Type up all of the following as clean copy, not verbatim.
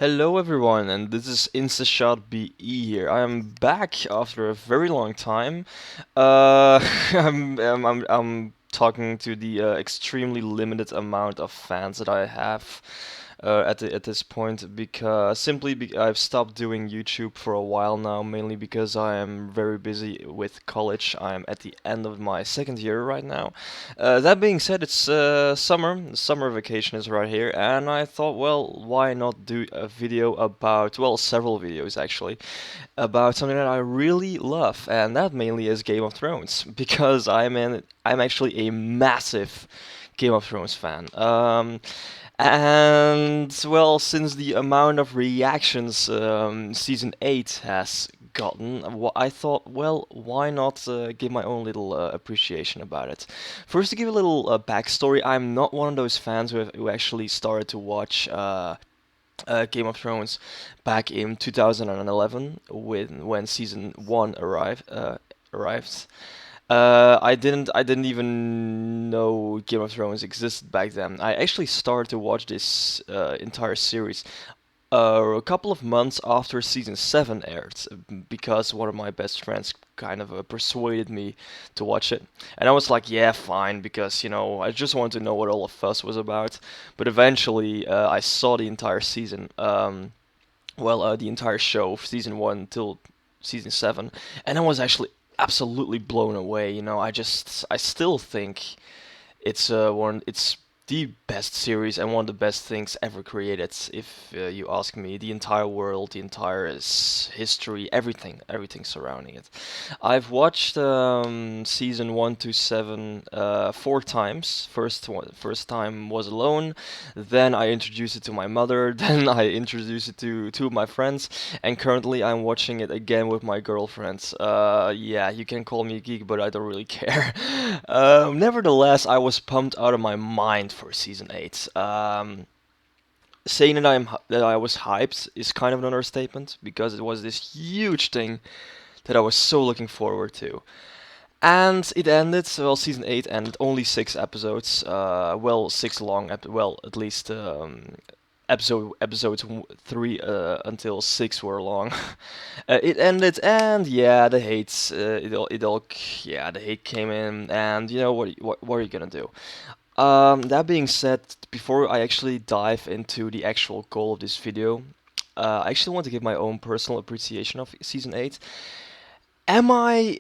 Hello everyone, and this is InstaShot BE here. I am back after a very long time. I'm talking to the extremely limited amount of fans that I have at this point because I've stopped doing YouTube for a while now, mainly because I am very busy with college. I'm at the end of my second year right now. That being said, it's summer. The summer vacation is right here, and I thought, well, why not do a video about, well, several videos actually, about something that I really love, and that mainly is Game of Thrones, because I'm actually a massive Game of Thrones fan. And well, since the amount of reactions season 8 has gotten, I thought, well, why not give my own little appreciation about it? First, to give a little backstory, I'm not one of those fans who actually started to watch Game of Thrones back in 2011 when season 1 arrived. I didn't even know Game of Thrones existed back then. I actually started to watch this entire series a couple of months after season 7 aired, because one of my best friends kind of persuaded me to watch it. And I was like, yeah, fine, because, I just wanted to know what all the fuss was about. But eventually, I saw the entire season, the entire show, season 1 till season 7, and I was actually absolutely blown away. I still think it's the best series and one of the best things ever created. If you ask me, the entire world, the entire history, everything surrounding it. I've watched season 1 to 7 4 times. First time was alone, then I introduced it to my mother, then I introduced it to two of my friends, and currently I'm watching it again with my girlfriend. Yeah, you can call me a geek, but I don't really care. Nevertheless, I was pumped out of my mind for season 8. Saying that I was hyped is kind of an understatement, because it was this huge thing that I was so looking forward to. And it ended, well, season 8 ended, only 6 episodes. Well, six long, well, at least episodes 3 until 6 were long. It ended, and yeah, the hates, yeah, the hate came in, and what are you gonna do? That being said, before I actually dive into the actual goal of this video, I actually want to give my own personal appreciation of season 8. Am I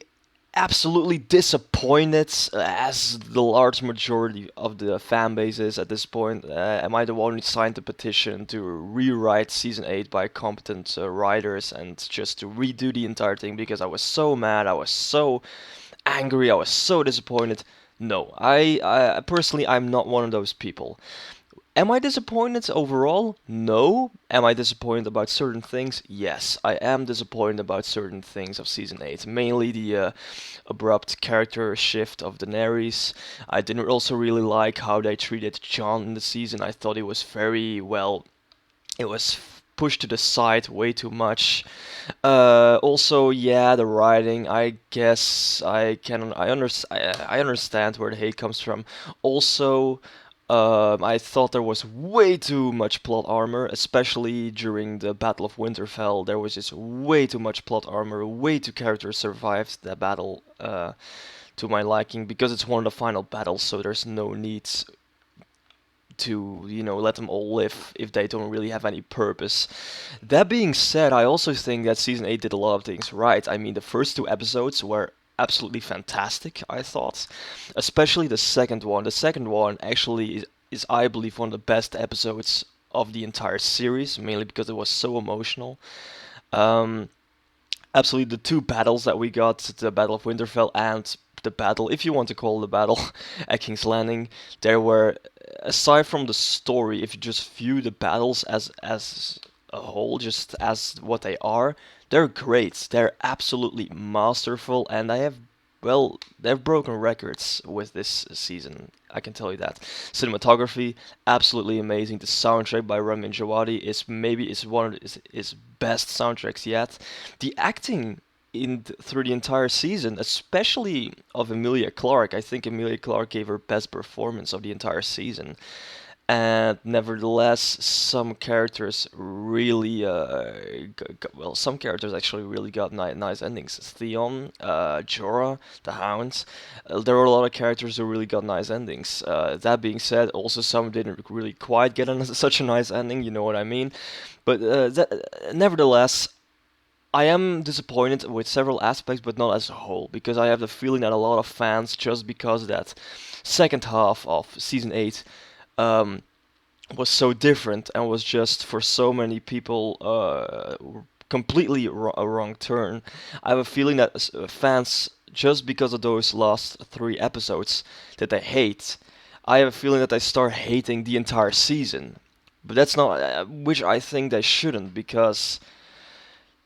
absolutely disappointed, as the large majority of the fan base is at this point? Am I the one who signed the petition to rewrite season 8 by competent writers and just to redo the entire thing because I was so mad, I was so angry, I was so disappointed? No, I personally, I'm not one of those people. Am I disappointed overall? No. Am I disappointed about certain things? Yes, I am disappointed about certain things of season 8. Mainly the abrupt character shift of Daenerys. I didn't also really like how they treated Jon in the season. I thought it was very, well, it was pushed to the side way too much. Also, yeah, the writing. I guess I understand where the hate comes from. Also, I thought there was way too much plot armor, especially during the Battle of Winterfell. There was just way too much plot armor. Way too characters survived that battle to my liking, because it's one of the final battles, so there's no need to let them all live if they don't really have any purpose. That being said, I also think that season 8 did a lot of things right. I mean, the first 2 episodes were absolutely fantastic, I thought, especially the second one. The second one actually is I believe one of the best episodes of the entire series, mainly because it was so emotional. um, Absolutely, the 2 battles that we got, the Battle of Winterfell and the battle, if you want to call it the battle, at King's Landing, there were, aside from the story, if you just view the battles as a whole, just as what they are, they're great. They're absolutely masterful, and they've broken records with this season. I can tell you that. Cinematography, absolutely amazing. The soundtrack by Ramin Djawadi is one of his best soundtracks yet. The acting through the entire season, especially of Emilia Clarke. I think Emilia Clarke gave her best performance of the entire season. And nevertheless, some characters really, well, some characters actually really got nice endings. Theon, Jorah, the Hound. There were a lot of characters who really got nice endings. That being said, also some didn't really quite get such a nice ending. You know what I mean? But nevertheless, I am disappointed with several aspects, but not as a whole, because I have the feeling that a lot of fans, just because that second half of season 8 um, was so different and was just for so many people completely a wrong turn. I have a feeling that fans, just because of those last 3 episodes that they hate, I have a feeling that they start hating the entire season. But that's not, which I think they shouldn't, because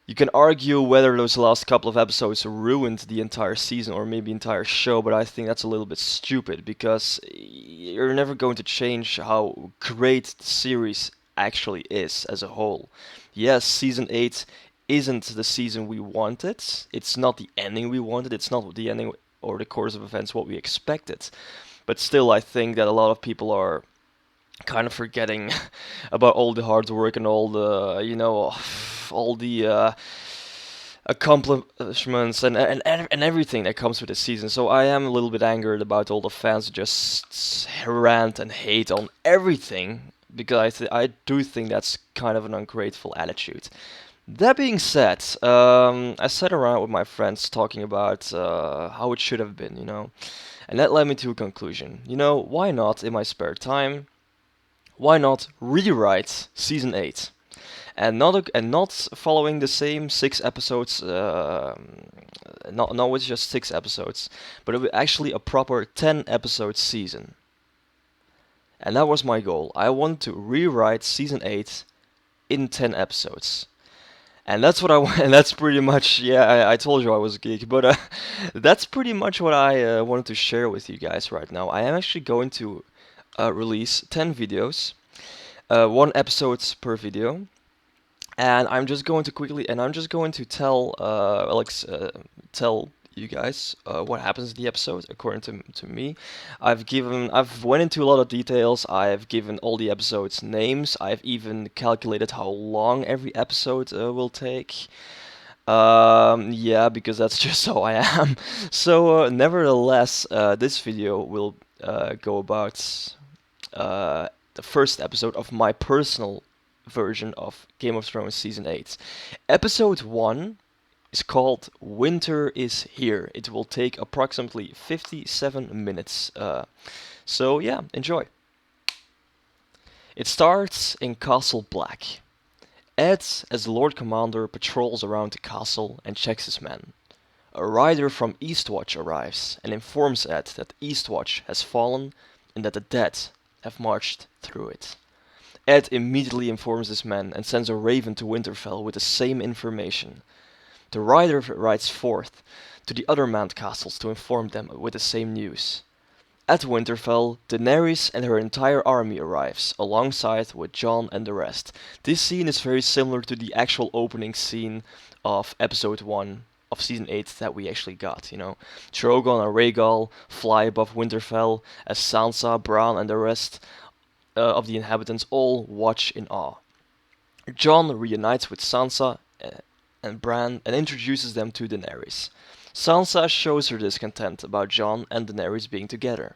you can argue whether those last couple of episodes ruined the entire season or maybe entire show, but I think that's a little bit stupid because you're never going to change how great the series actually is as a whole. Yes, season 8 isn't the season we wanted. It's not the ending we wanted. It's not the ending or the course of events what we expected. But still, I think that a lot of people are kind of forgetting about all the hard work and all the all the accomplishments and everything that comes with the season. So I am a little bit angered about all the fans who just rant and hate on everything because I do think that's kind of an ungrateful attitude. That being said, I sat around with my friends talking about how it should have been, and that led me to a conclusion. Why not in my spare time? Why not rewrite season 8? And not following the same 6 episodes, not with just 6 episodes, but actually a proper 10 episode season. And that was my goal. I wanted to rewrite season 8 in 10 episodes. And that's what I want. And that's pretty much, yeah, I told you I was a geek, but that's pretty much what I wanted to share with you guys right now. I am actually going to release 10 videos, 1 episode per video. And I'm just going to tell tell you guys what happens in the episode according to me. I've went into a lot of details. I've given all the episodes names. I've even calculated how long every episode will take. Yeah, because that's just how I am. So, nevertheless, this video will go about the first episode of my personal version of Game of Thrones Season 8. Episode 1 is called Winter is Here. It will take approximately 57 minutes. So yeah, enjoy. It starts in Castle Black. Ed, as the Lord Commander, patrols around the castle and checks his men. A rider from Eastwatch arrives and informs Ed that Eastwatch has fallen and that the dead have marched through it. Ed immediately informs his men and sends a raven to Winterfell with the same information. The rider rides forth to the other manned castles to inform them with the same news. At Winterfell, Daenerys and her entire army arrives, alongside with Jon and the rest. This scene is very similar to the actual opening scene of episode 1 of season 8 that we actually got, Drogon and Rhaegal fly above Winterfell as Sansa, Bran and the rest of the inhabitants all watch in awe. Jon reunites with Sansa and Bran and introduces them to Daenerys. Sansa shows her discontent about Jon and Daenerys being together.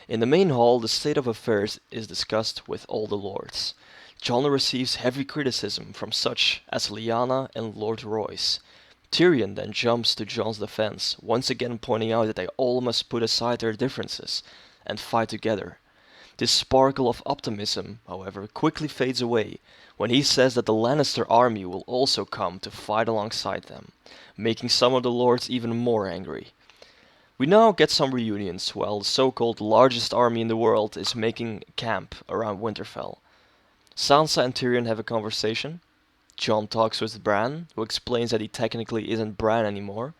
In the main hall, the state of affairs is discussed with all the lords. Jon receives heavy criticism from such as Lyanna and Lord Royce. Tyrion then jumps to Jon's defense, once again pointing out that they all must put aside their differences and fight together. This sparkle of optimism, however, quickly fades away when he says that the Lannister army will also come to fight alongside them, making some of the lords even more angry. We now get some reunions while the so-called largest army in the world is making camp around Winterfell. Sansa and Tyrion have a conversation. Jon talks with Bran, who explains that he technically isn't Bran anymore.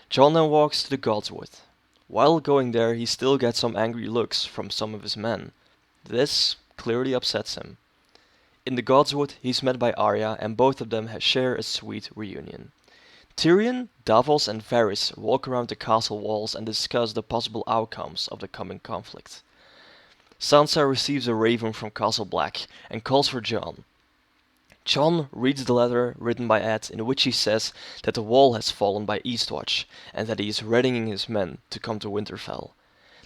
Jon then walks to the Godswood. While going there, he still gets some angry looks from some of his men. This clearly upsets him. In the Godswood, he's met by Arya, and both of them share a sweet reunion. Tyrion, Davos, and Varys walk around the castle walls and discuss the possible outcomes of the coming conflict. Sansa receives a raven from Castle Black and calls for Jon. Jon reads the letter written by Ed in which he says that the wall has fallen by Eastwatch and that he is readying his men to come to Winterfell.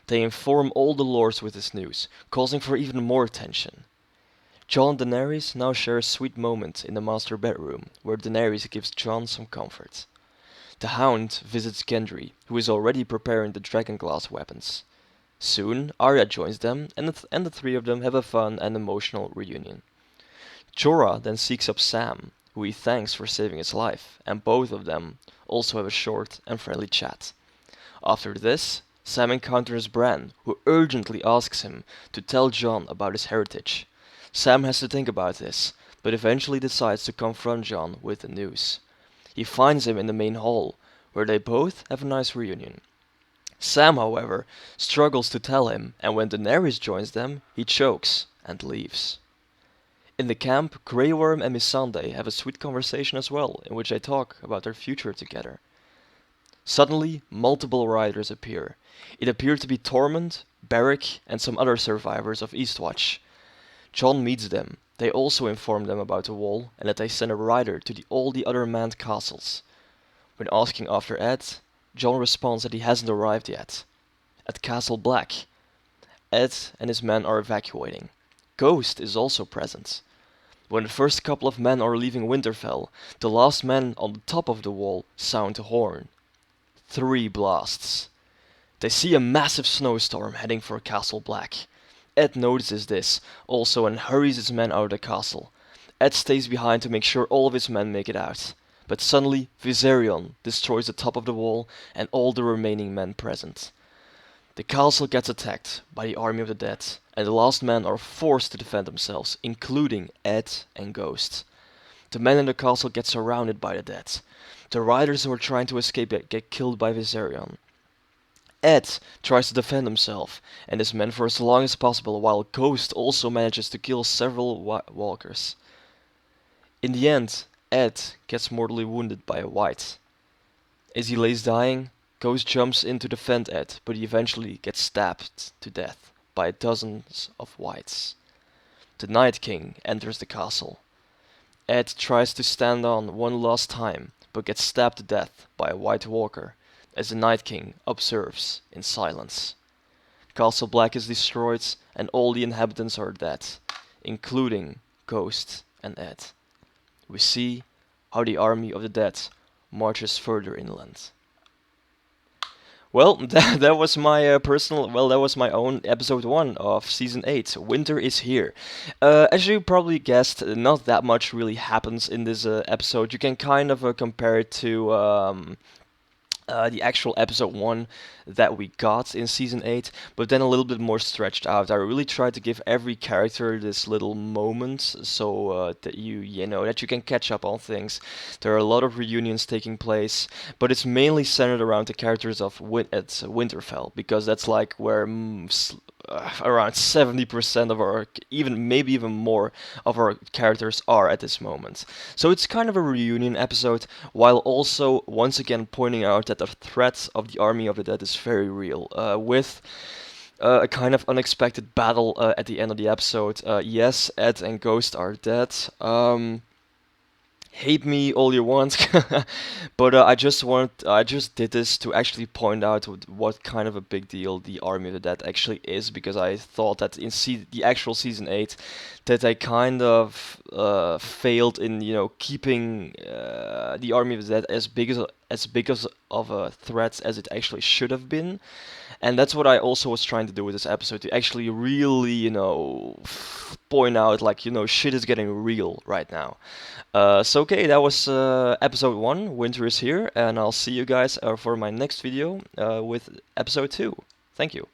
They inform all the lords with this news, causing for even more tension. Jon and Daenerys now share a sweet moment in the master bedroom, where Daenerys gives Jon some comfort. The Hound visits Gendry, who is already preparing the dragonglass weapons. Soon, Arya joins them, and the three of them have a fun and emotional reunion. Jorah then seeks up Sam, who he thanks for saving his life, and both of them also have a short and friendly chat. After this, Sam encounters Bran, who urgently asks him to tell Jon about his heritage. Sam has to think about this, but eventually decides to confront Jon with the news. He finds him in the main hall, where they both have a nice reunion. Sam, however, struggles to tell him, and when Daenerys joins them, he chokes and leaves. In the camp, Grey Worm and Missandei have a sweet conversation as well, in which they talk about their future together. Suddenly, multiple riders appear. It appeared to be Tormund, Beric, and some other survivors of Eastwatch. Jon meets them. They also inform them about the wall and that they send a rider to all the other manned castles. When asking after Ed, Jon responds that he hasn't arrived yet. At Castle Black, Ed and his men are evacuating. Ghost is also present. When the first couple of men are leaving Winterfell, the last men on the top of the wall sound a horn. 3 blasts. They see a massive snowstorm heading for Castle Black. Ed notices this also and hurries his men out of the castle. Ed stays behind to make sure all of his men make it out. But suddenly, Viserion destroys the top of the wall and all the remaining men present. The castle gets attacked by the army of the dead, and the last men are forced to defend themselves, including Ed and Ghost. The men in the castle get surrounded by the dead. The riders who are trying to escape get killed by Viserion. Ed tries to defend himself and his men for as long as possible, while Ghost also manages to kill several walkers. In the end, Ed gets mortally wounded by a white. As he lays dying, Ghost jumps in to defend Ed, but he eventually gets stabbed to death by dozens of whites. The Night King enters the castle. Ed tries to stand on one last time, but gets stabbed to death by a white walker, as the Night King observes in silence. Castle Black is destroyed, and all the inhabitants are dead, including Ghost and Ed. We see how the army of the dead marches further inland. Well, that was my that was my own episode 1 of season 8. Winter is here. As you probably guessed, not that much really happens in this episode. You can kind of compare it to the actual episode 1 that we got in season 8, but then a little bit more stretched out. I really tried to give every character this little moment so that you know that you can catch up on things. There are a lot of reunions taking place, but it's mainly centered around the characters of Winterfell, because that's like where around 70% of our, maybe even more of our characters are at this moment. So it's kind of a reunion episode, while also once again pointing out that the threat of the army of the dead is very real. With a kind of unexpected battle at the end of the episode. Yes, Ed and Ghost are dead. Hate me all you want, but I just did this to actually point out what kind of a big deal the Army of the Dead actually is, because I thought that in the actual season 8 that I kind of failed in keeping the Army of the Dead as big of a threat as it actually should have been. And that's what I also was trying to do with this episode, to actually really, point out, like, shit is getting real right now. So okay, that was episode 1, Winter is Here, and I'll see you guys for my next video with episode 2. Thank you.